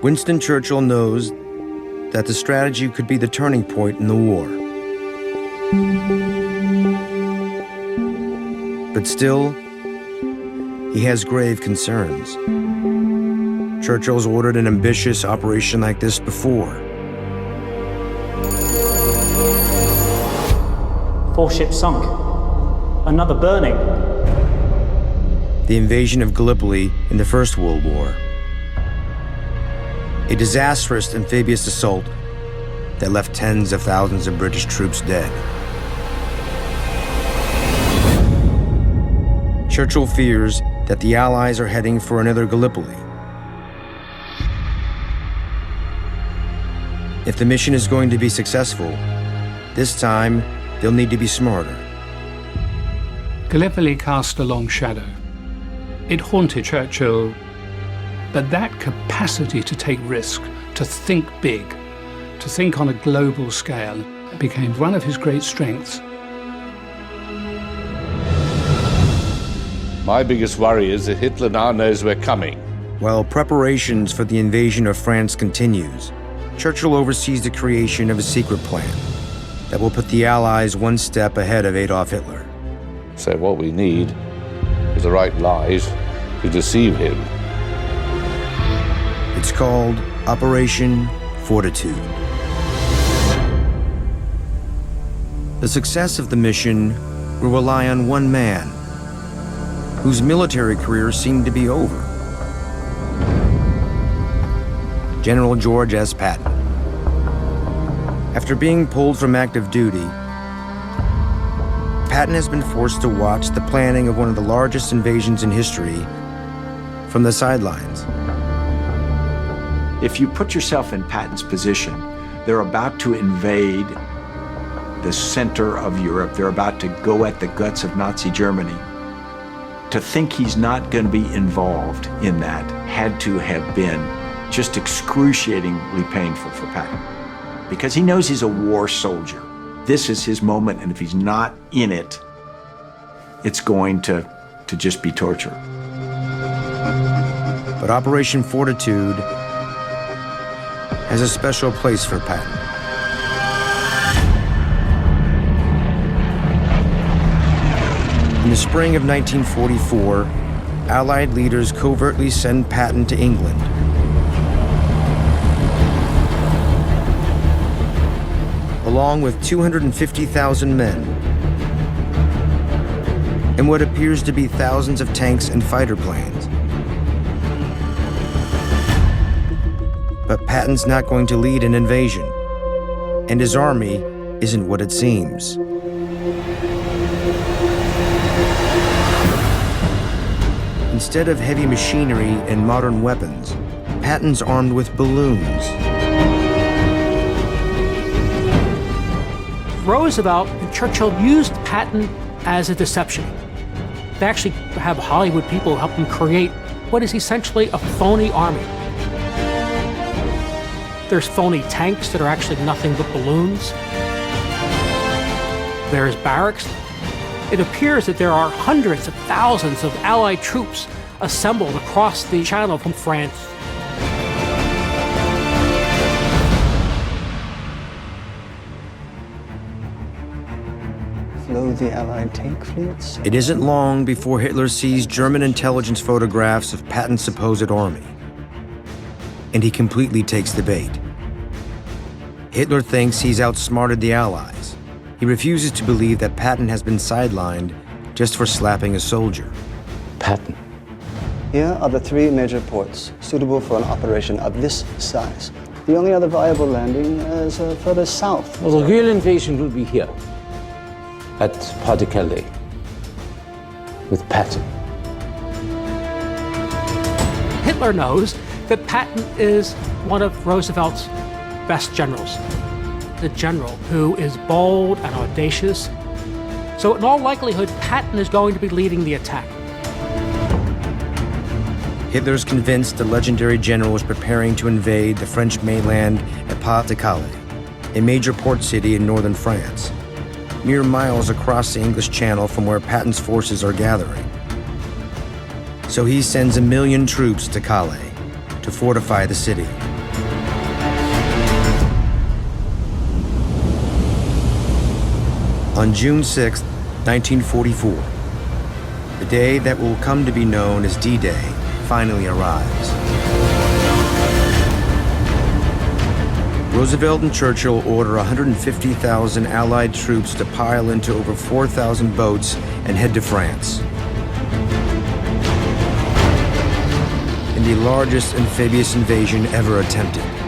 Winston Churchill knows that the strategy could be the turning point in the war. But still, he has grave concerns. Churchill's ordered an ambitious operation like this before. 4 ships sunk. Another burning. The invasion of Gallipoli in the First World War. A disastrous amphibious assault that left tens of thousands of British troops dead. Churchill fears that the Allies are heading for another Gallipoli. If the mission is going to be successful, this time they'll need to be smarter. Gallipoli cast a long shadow. It haunted Churchill, but that capacity to take risk, to think big, to think on a global scale, became one of his great strengths. My biggest worry is that Hitler now knows we're coming. While preparations for the invasion of France continues, Churchill oversees the creation of a secret plan that will put the Allies one step ahead of Adolf Hitler. So what we need is the right lies to deceive him. It's called Operation Fortitude. The success of the mission will rely on one man, whose military career seemed to be over. General George S. Patton. After being pulled from active duty, Patton has been forced to watch the planning of one of the largest invasions in history from the sidelines. If you put yourself in Patton's position, they're about to invade the center of Europe. They're about to go at the guts of Nazi Germany. To think he's not going to be involved in that had to have been just excruciatingly painful for Patton, because he knows he's a war soldier. This is his moment, and if he's not in it, it's going to just be torture. But Operation Fortitude has a special place for Patton. In the spring of 1944, Allied leaders covertly send Patton to England. Along with 250,000 men and what appears to be thousands of tanks and fighter planes. But Patton's not going to lead an invasion, and his army isn't what it seems. Instead of heavy machinery and modern weapons, Patton's armed with balloons. Roosevelt and Churchill used Patton as a deception. They actually have Hollywood people help them create what is essentially a phony army. There's phony tanks that are actually nothing but balloons. There's barracks. It appears that there are hundreds of thousands of Allied troops assembled across the Channel from France. The Allied tank fleets. It isn't long before Hitler sees German intelligence photographs of Patton's supposed army, and he completely takes the bait. Hitler thinks he's outsmarted the Allies. He refuses to believe that Patton has been sidelined just for slapping a soldier. Patton. Here are the 3 major ports suitable for an operation of this size. The only other viable landing is further south. Well, the real invasion will be here, at Pas-de-Calais, with Patton. Hitler knows that Patton is one of Roosevelt's best generals, the general who is bold and audacious. So in all likelihood, Patton is going to be leading the attack. Hitler's convinced the legendary general is preparing to invade the French mainland at Pas-de-Calais, a major port city in northern France, mere miles across the English Channel from where Patton's forces are gathering. So he sends 1 million troops to Calais to fortify the city. On June 6, 1944, the day that will come to be known as D-Day finally arrives. Roosevelt and Churchill order 150,000 Allied troops to pile into over 4,000 boats and head to France. In the largest amphibious invasion ever attempted.